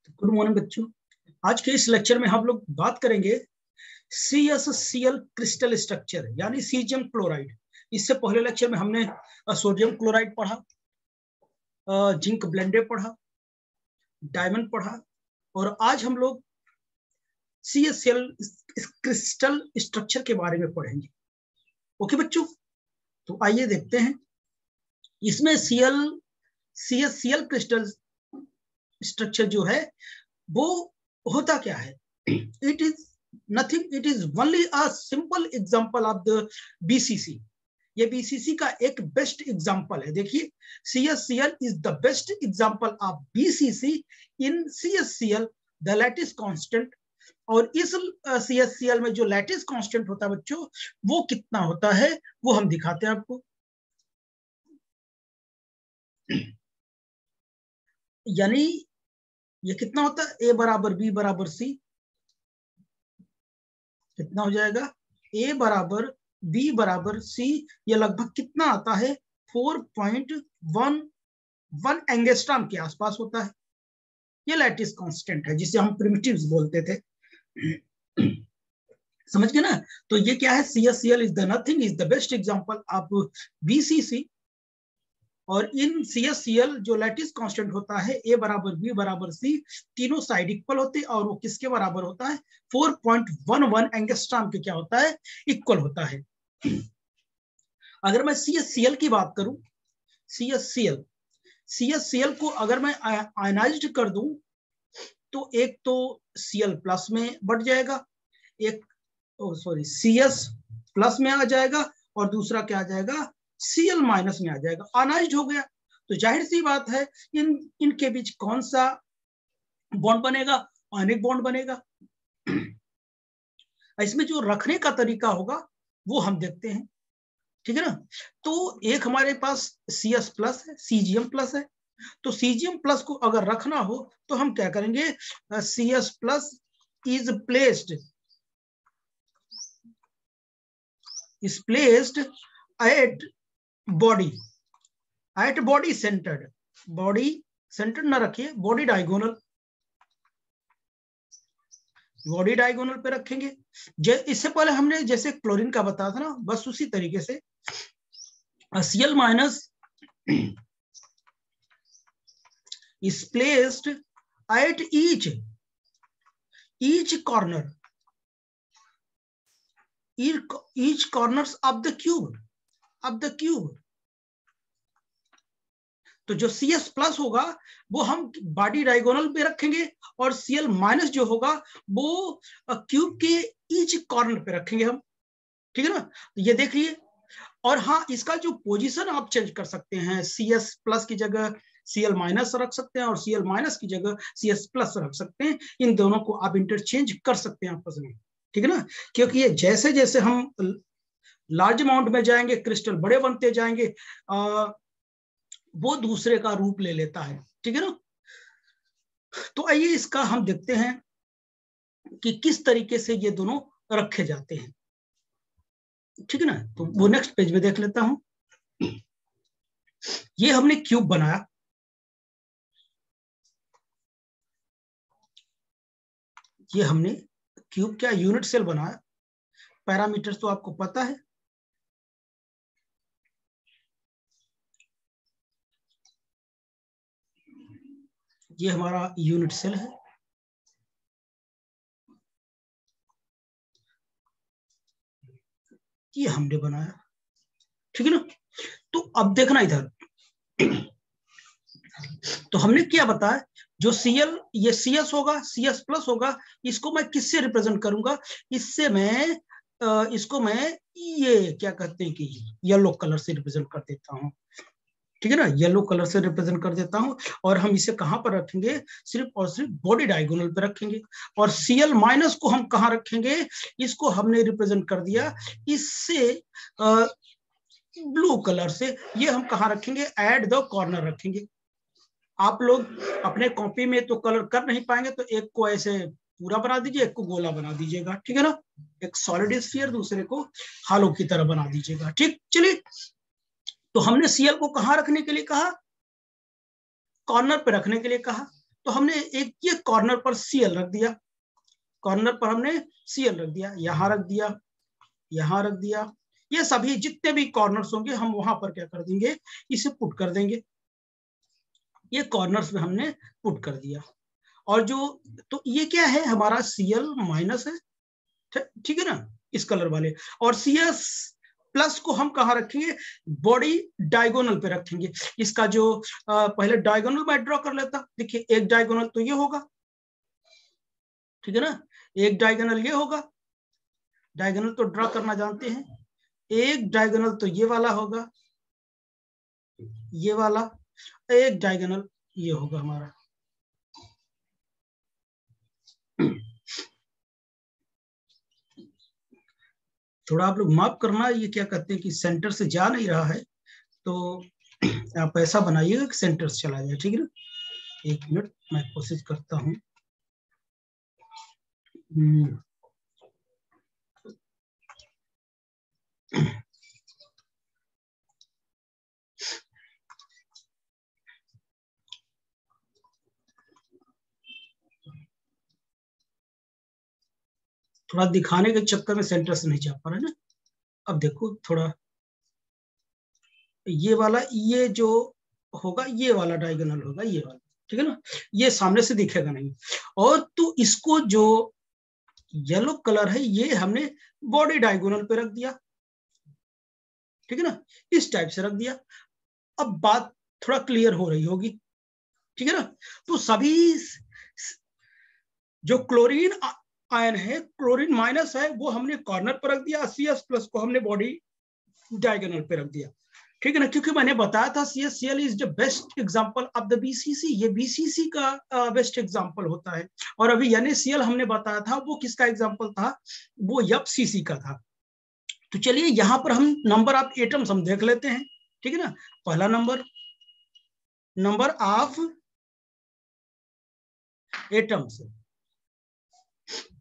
Good morning बच्चों। आज के इस लेक्चर में हम लोग बात करेंगे CsCl क्रिस्टल स्ट्रक्चर यानी सीजियम क्लोराइड। इससे पहले लेक्चर में हमने सोडियम क्लोराइड पढ़ा, जिंक ब्लेंडेड पढ़ा, डायमंड पढ़ा और आज हम लोग CsCl क्रिस्टल स्ट्रक्चर के बारे में पढ़ेंगे। ओके बच्चों, तो आइए देखते हैं इसमें CsCl क्रिस्टल स्ट्रक्चर जो है वो होता क्या है। It is nothing, it is only a simple example of the BCC। ये BCC का एक बेस्ट एग्जांपल है। देखिए, CsCl is the best example of BCC। In CsCl the lattice constant, और इस CsCl में जो लैटिस कांस्टेंट होता है बच्चों, वो कितना होता है वो हम दिखाते हैं आपको। यानी ये कितना होता है, A बराबर B बराबर C, कितना हो जाएगा, A बराबर B बराबर C, ये लगभग कितना आता है 4.11 एंगस्ट्रॉम के आसपास होता है। ये लैटिस कांस्टेंट है जिसे हम प्रिमिटिव्स बोलते थे। समझ गए ना। तो ये क्या है, CsCl is the nothing, is the best example of BCC। और इन CsCl जो लैटिस कांस्टेंट होता है A बराबर B बराबर C, तीनों साइड इक्वल होते हैं और वो किसके बराबर होता है, 4.11 एंगस्ट्रॉम के क्या होता है, इक्वल होता है। अगर मैं CsCl की बात करूं, CsCl को अगर मैं आयनाइज्ड कर दूं तो एक तो Cl प्लस में बढ़ जाएगा, एक CS प्लस में आ जाएगा और दूसरा क्या आ जाएगा, Cl माइनस में आ जाएगा, आयनाइज्ड हो गया। तो जाहिर सी बात है इनके बीच कौन सा बॉन्ड बनेगा, आयनिक बॉन्ड बनेगा। इसमें जो रखने का तरीका होगा वो हम देखते हैं, ठीक है ना। तो एक हमारे पास CS प्लस है, CGM प्लस है। तो CGM प्लस को अगर रखना हो तो हम क्या करेंगे, CS plus is placed at body centred ना रखिए, बॉडी डायगोनल पे रखेंगे। इससे पहले हमने जैसे क्लोरीन का बताया था ना, बस उसी तरीके से Cl minus is placed at each corners of the cube. तो जो CS प्लस होगा वो हम बॉडी डायगोनल पे रखेंगे और Cl माइनस जो होगा वो क्यूब के ईच कॉर्नर पे रखेंगे हम, ठीक है ना। तो ये देखिए, और हाँ, इसका जो पोजीशन आप चेंज कर सकते हैं, CS प्लस की जगह Cl माइनस रख सकते हैं और Cl माइनस की जगह CS प्लस रख सकते हैं। इन दोनों को आप इंटरचेंज कर सकते हैं आपस में, ठीक है ना। क्योंकि ये जैसे जैसे हम लार्ज अमाउंट में जाएंगे, क्रिस्टल बड़े बनते जाएंगे, वो दूसरे का रूप ले लेता है, ठीक है ना। तो आइए इसका हम देखते हैं कि किस तरीके से ये दोनों रखे जाते हैं, ठीक है ना। तो वो नेक्स्ट पेज में देख लेता हूं। ये हमने क्यूब बनाया, ये हमने क्यूब क्या यूनिट सेल बनाया। पैरामीटर्स तो आपको पता है, ये हमारा यूनिट सेल है। ये हमने बनाया, ठीक है ना। तो अब देखना इधर, तो हमने क्या बताया, जो Cl ये CS होगा, CS प्लस होगा, इसको मैं किससे रिप्रेजेंट करूंगा, इसको मैं ये क्या कहते हैं कि येलो कलर से रिप्रेजेंट कर देता हूं, ठीक है ना। येलो कलर से रिप्रेजेंट कर देता हूं और हम इसे कहां पर रखेंगे, सिर्फ और सिर्फ बॉडी डायगोनल पे रखेंगे। और Cl माइनस को हम कहां रखेंगे, इसको हमने रिप्रेजेंट कर दिया इससे ब्लू कलर से, ये हम कहां रखेंगे, एट द कॉर्नर रखेंगे। आप लोग अपने कॉपी में तो कलर कर नहीं पाएंगे, तो एक को ऐसे पूरा बना दीजिए, एक को गोला बना दीजिएगा, ठीक है ना। एक सॉलिड स्फीयर, दूसरे को हालो की तरह बना दीजिएगा, ठीक। चलिए, तो हमने Cl को कहां रखने के लिए कहा, कॉर्नर पे रखने के लिए कहा। तो हमने एक ये कॉर्नर पर Cl रख दिया, कॉर्नर पर हमने Cl रख दिया, यहां रख दिया, यहां रख दिया, ये सभी जितने भी कॉर्नर्स होंगे हम वहां पर क्या कर देंगे, इसे पुट कर देंगे, ये कॉर्नर्स में हमने पुट कर दिया। और जो तो ये क्या है हमारा Cl माइनस है, ठीक है ना, इस कलर वाले, और CS प्लस को हम कहाँ रखेंगे, बॉडी डायगोनल पे रखेंगे। इसका जो पहले डायगोनल मैं ड्रॉ कर लेता, देखिए एक डायगोनल तो ये होगा, ठीक है ना, एक डायगोनल ये होगा, डायगोनल तो ड्रॉ करना जानते हैं, एक डायगोनल तो ये वाला होगा, ये वाला, एक डायगोनल ये होगा हमारा। थोड़ा आप लोग माफ करना, ये क्या कहते हैं कि सेंटर से जा नहीं रहा है, तो आप ऐसा बनाइएगा कि सेंटर से चला जाए, ठीक है ना। एक मिनट मैं कोशिश करता हूँ। थोड़ा दिखाने के चक्कर में सेंटर से नहीं जा पा रहा है ना। अब देखो थोड़ा ये वाला, ये जो होगा ये वाला डायगोनल होगा, ये वाला, ठीक है ना, ये सामने से दिखेगा नहीं। और तो इसको जो येलो कलर है ये हमने बॉडी डायगोनल पे रख दिया, ठीक है ना, इस टाइप से रख दिया। अब बात थोड़ा क्लियर हो रही होगी, ठीक है ना। तो सभी जो क्लोरीन आयन है, क्लोरीन माइनस है, वो हमने कॉर्नर पर रख दिया, CS प्लस को हमने बॉडी डायगोनल पे रख दिया, ठीक है ना, क्योंकि मैंने बताया था CSCl is the best example of the BCC, ये BCC का बेस्ट एग्जांपल होता है। और अभी NaCl हमने बताया था वो किसका एग्जांपल था, वो FCC का था। तो चलिए यहां पर हम नंबर ऑफ एटम्स हम देख लेते हैं, ठीक है ना। पहला नंबर, नंबर ऑफ एटम्स,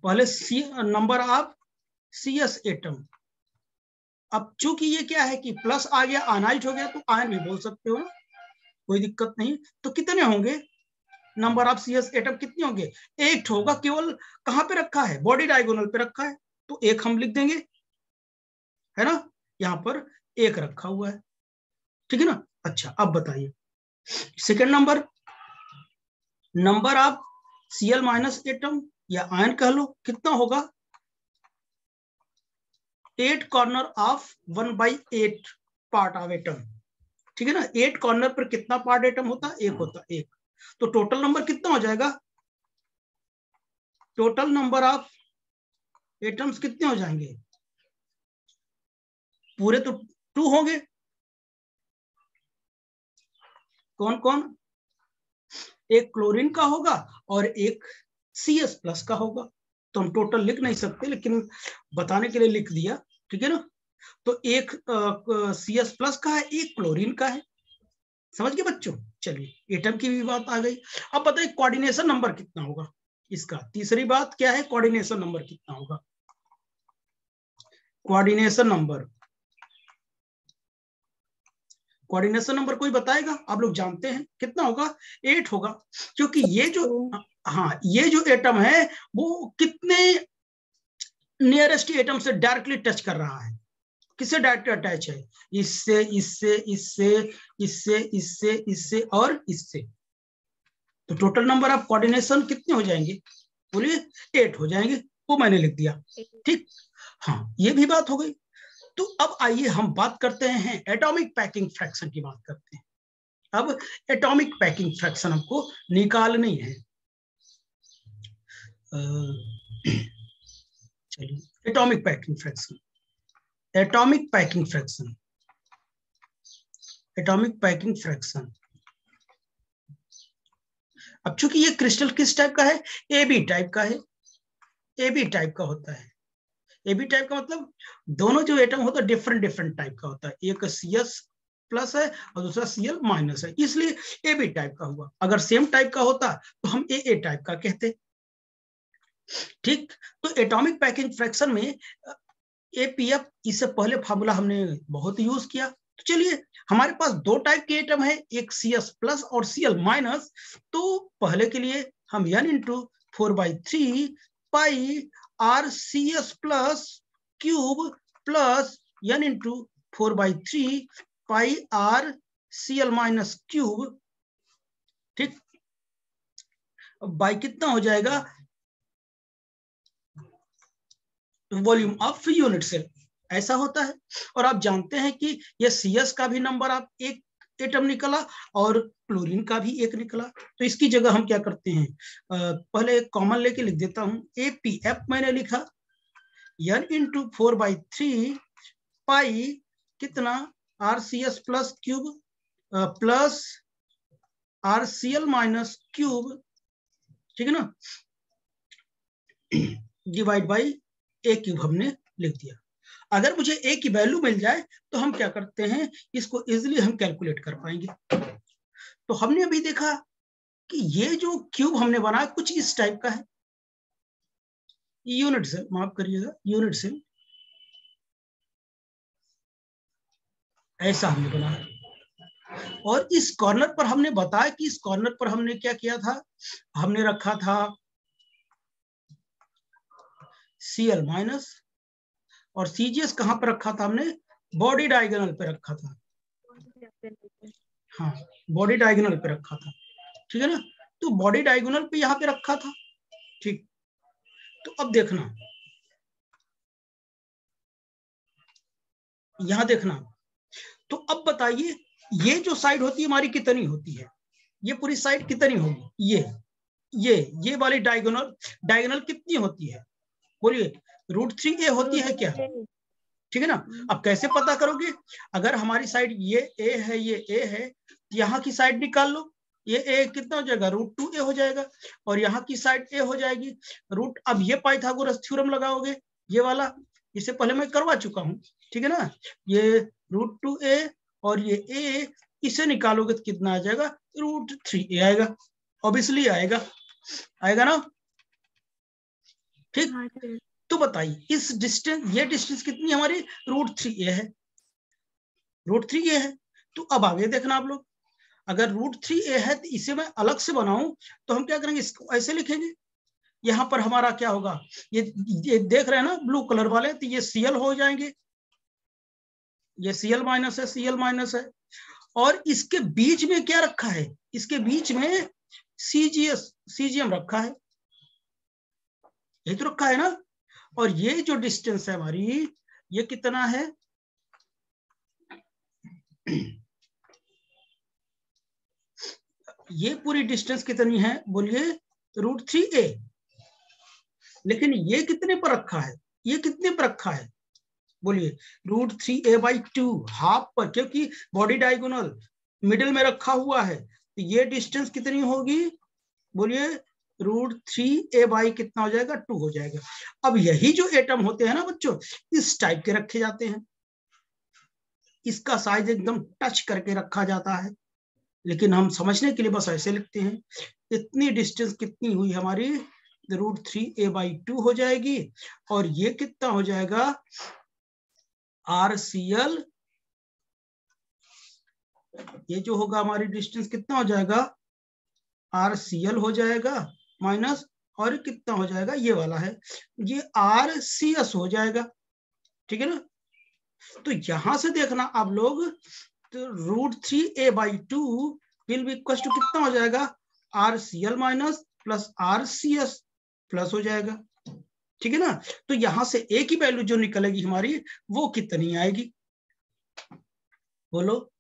पहले नंबर ऑफ CS एटम। अब चूंकि ये क्या है कि प्लस आ गया, आनाइट हो गया, तो आयन भी बोल सकते हो, कोई दिक्कत नहीं। तो कितने होंगे नंबर ऑफ CS एटम, कितने होंगे, एक होगा, केवल कहां पे रखा है, बॉडी डायगोनल पे रखा है, तो एक हम लिख देंगे, है ना, यहां पर एक रखा हुआ है, ठीक है ना। अच्छा अब बताइए second number, number of Cl minus atom या आयन कह लो, कितना होगा, 8 corner of 1/8 part of atom, ठीक है ना। 8 कॉर्नर पर कितना पार्ट एटम होता, एक होता, एक। तो टोटल नंबर कितना हो जाएगा, टोटल नंबर ऑफ एटम्स कितने हो जाएंगे, पूरे तो 2 होंगे, कौन कौन, एक क्लोरीन का होगा और एक CS प्लस का होगा। तो हम टोटल लिख नहीं सकते, लेकिन बताने के लिए लिख दिया, ठीक है ना। तो एक CS प्लस का है, एक क्लोरीन का है, समझ गए बच्चों। चलिए एटम की भी बात आ गई। अब बताइए कोऑर्डिनेशन नंबर कितना होगा इसका, तीसरी बात क्या है, कोऑर्डिनेशन नंबर कितना होगा, कोऑर्डिनेशन नंबर, कोऑर्डिनेशन नंबर कोई बताएगा, आप लोग जानते हैं कितना होगा, 8 होगा, क्योंकि ये जो, हाँ ये जो एटम है वो कितने नियरेस्ट एटम से डायरेक्टली टच कर रहा है, किससे डायरेक्ट अटैच है, इससे इससे इससे इससे इससे इससे और इससे। तो टोटल नंबर ऑफ कोऑर्डिनेशन कितने हो जाएंगे, बोलिए 8 हो जाएंगे, वो मैंने लिख दिया, ठीक। हाँ ये भी बात हो गई। तो अब आइए हम बात करते हैं एटॉमिक पैकिंग फ्रैक्शन की बात करते हैं। अब एटॉमिक पैकिंग फ्रैक्शन हमको निकालनी है। चलिए atomic packing fraction, atomic packing fraction, atomic packing fraction. अब चूंकि ये क्रिस्टल किस टाइप का है, AB टाइप का है, AB टाइप का होता है। AB टाइप का मतलब दोनों जो एटम होता है डिफरेंट डिफरेंट टाइप का होता है, एक CS प्लस है और दूसरा Cl माइनस है, इसलिए AB टाइप का हुआ। अगर सेम टाइप का होता तो हम AA टाइप का कहते, ठीक। तो एटॉमिक पैकिंग फ्रैक्शन में APF, इससे पहले फार्मूला हमने बहुत यूज किया, तो चलिए, हमारे पास दो टाइप के एटम है, एक CS प्लस और Cl माइनस। तो पहले के लिए हम n इंटू 4/3 पाई RCS plus cube plus n into 4/3 पाई RCl माइनस क्यूब, ठीक, बाई कितना हो जाएगा, वॉल्यूम ऑफ यूनिट सेल, ऐसा होता है। और आप जानते हैं कि ये CS का भी नंबर आप एक एटम निकला और क्लोरीन का भी एक निकला। तो इसकी जगह हम क्या करते हैं, पहले कॉमन लेके लिख देता हूं, APF मैंने लिखा n इंटू 4/3 पाई कितना RCS plus cube plus RCl minus cube, ठीक है ना, डिवाइड बाई A क्यूब हमने लिख दिया। अगर मुझे A की वैल्यू मिल जाए तो हम क्या करते हैं, इसको इजिली हम कैलकुलेट कर पाएंगे। तो हमने अभी देखा कि ये जो क्यूब हमने बनाया कुछ इस टाइप का है, यूनिट सेल, माफ करिएगा, यूनिट सेल ऐसा हमने बनाया। और इस कॉर्नर पर हमने बताया कि इस कॉर्नर पर हमने क्या किया था, हमने रखा था Cl माइनस, और CGS कहां पर रखा था हमने, बॉडी डायगोनल पे रखा था, हाँ बॉडी डायगोनल पे रखा था, ठीक है ना। तो बॉडी डायगोनल पे यहां पे रखा था, ठीक। तो अब देखना, यहां देखना, तो अब बताइए ये जो साइड होती है हमारी कितनी होती है, ये पूरी साइड कितनी होगी, ये वाली डायगोनल, डायगोनल कितनी होती है, बोलिए, √3a होती है क्या, ठीक है ना। अब कैसे पता करोगे, अगर हमारी साइड ये A है, ये A है, तो यहाँ की साइड निकाल लो, ये A कितना हो जाएगा, √2a हो जाएगा, और यहाँ की साइड A हो जाएगी अब ये पाइथागोरस थ्योरम लगाओगे, ये वाला, इसे पहले मैं करवा चुका हूँ, ठीक है ना, ये √2a और ये A, इसे निकालोगे तो कितना आ जाएगा, √3a आएगा, ऑब्वियसली आएगा ना, ठीक। तो बताइए इस डिस्टेंस, ये डिस्टेंस कितनी हमारी, √3a है, √3a है। तो अब आगे देखना आप लोग, अगर √3a है तो इसे मैं अलग से बनाऊं तो हम क्या करेंगे, इसको ऐसे लिखेंगे, यहां पर हमारा क्या होगा, ये देख रहे हैं ना ब्लू कलर वाले, तो ये Cl हो जाएंगे, ये Cl माइनस है, Cl माइनस है, और इसके बीच में क्या रखा है, इसके बीच में CGM रखा है, ये तो रखा है ना। और ये जो डिस्टेंस है हमारी, ये कितना है, ये पूरी डिस्टेंस कितनी है, बोलिए, √3a, लेकिन ये कितने पर रखा है, ये कितने पर रखा है, बोलिए, √3a/2, हाफ पर, क्योंकि बॉडी डायगोनल मिडिल में रखा हुआ है, तो ये डिस्टेंस कितनी होगी, बोलिए, √3a/ कितना हो जाएगा, 2 हो जाएगा। अब यही जो एटम होते हैं ना बच्चों, इस टाइप के रखे जाते हैं, इसका साइज एकदम टच करके रखा जाता है, लेकिन हम समझने के लिए बस ऐसे लिखते हैं, इतनी डिस्टेंस कितनी हुई हमारी, √3a/2 हो जाएगी, और ये कितना हो जाएगा, RCl, ये जो होगा हमारी डिस्टेंस कितना हो जाएगा, RCl हो जाएगा माइनस, और कितना हो जाएगा, ये वाला है, ये RCS हो जाएगा, ठीक है ना। तो यहां से देखना आप लोग, तो √3a/2 will be equal to कितना हो जाएगा, RCl minus plus RCS plus हो जाएगा, ठीक है ना। तो यहां से A की वैल्यू जो निकलेगी हमारी, वो कितनी आएगी, बोलो,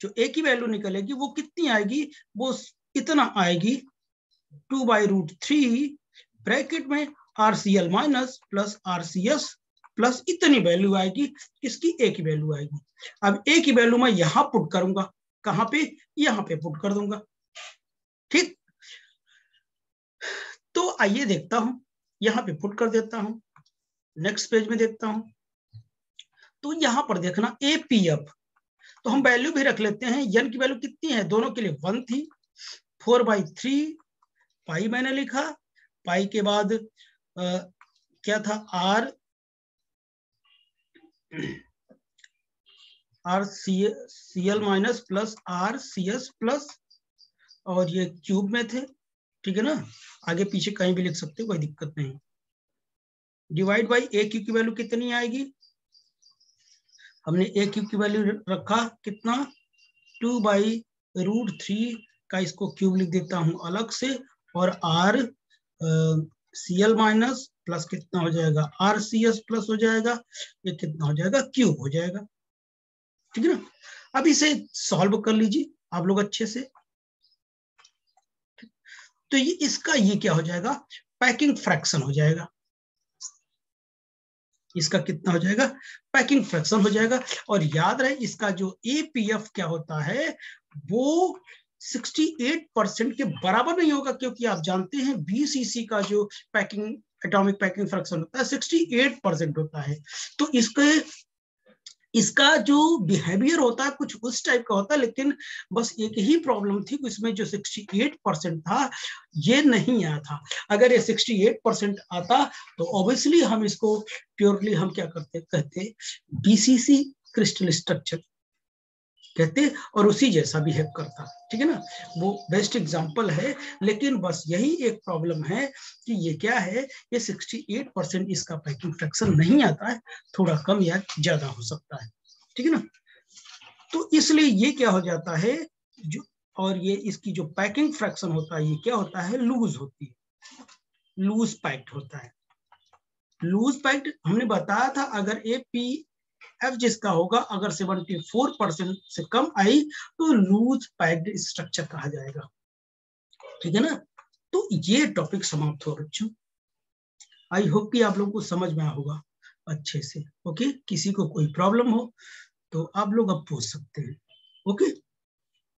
जो A की वैल्यू निकलेगी वो कितनी आएगी, वो इतना आएगी, 2/√3 ब्रैकेट में RCl minus plus RCS plus इतनी वैल्यू आएगी, इसकी A की वैल्यू आएगी। अब A की वैल्यू मैं यहां पुट करूंगा, कहां पे, यहां पे पुट कर दूंगा, ठीक। तो आइए देखता हूं, यहां पे पुट कर देता हूं, नेक्स्ट पेज में देखता हूं। तो यहां पर देखना APF, तो हम वैल्यू भी रख लेते हैं, n की वैल्यू कितनी है, दोनों के लिए 1 थी, 4/3 पाई मैंने लिखा, पाई के बाद क्या था, R RCl minus plus RCS plus, और ये क्यूब में थे, ठीक है ना, आगे पीछे कहीं भी लिख सकते हो, कोई दिक्कत नहीं। डिवाइड बाई ए क्यू की वैल्यू कितनी आएगी, हमने ए क्यू की वैल्यू रखा कितना 2/√3 का, इसको क्यूब लिख देता हूं अलग से, और RCl माइनस प्लस कितना हो जाएगा RCS प्लस हो जाएगा, ये कितना हो जाएगा क्यूब हो जाएगा, ठीक है ना। अब इसे सॉल्व कर लीजिए आप लोग अच्छे से। तो ये इसका ये क्या हो जाएगा, पैकिंग फ्रैक्शन हो जाएगा, इसका कितना हो जाएगा पैकिंग फ्रैक्शन हो जाएगा। और याद रहे इसका जो APF क्या होता है वो 68% के बराबर नहीं होगा, क्योंकि आप जानते हैं BCC का जो पैकिंग एटॉमिक पैकिंग फ्रैक्शन होता है 68% होता है। तो इसका जो बिहेवियर होता है कुछ उस टाइप का होता है, लेकिन बस एक ही प्रॉब्लम थी, इसमें जो 68% था ये नहीं आया था। अगर ये 68% आता तो ऑब्वियसली हम इसको प्योरली हम क्या कहते BCC क्रिस्टल स्ट्रक्चर कहते, और उसी जैसा बिहेव करता, ठीक है ना, वो बेस्ट एग्जांपल है। लेकिन बस यही एक प्रॉब्लम है कि ये क्या है, ये 68% इसका पैकिंग फ्रैक्शन नहीं आता है, थोड़ा कम या ज्यादा हो सकता है, ठीक है ना। तो इसलिए ये क्या हो जाता है जो, और ये इसकी जो पैकिंग फ्रैक्शन होता है ये क्या होता है, लूज होती है, लूज पैक्ड होता है। लूज पैक्ड हमने बताया था, अगर APF जिसका होगा अगर 74% से कम आई तो लूज पैक्ड स्ट्रक्चर कहा जाएगा, ठीक है ना। तो ये टॉपिक समाप्त हो बच्चों, आई होप कि आप लोगों को समझ में आया होगा अच्छे से। ओके, किसी को कोई प्रॉब्लम हो तो आप लोग अब पूछ सकते हैं। ओके।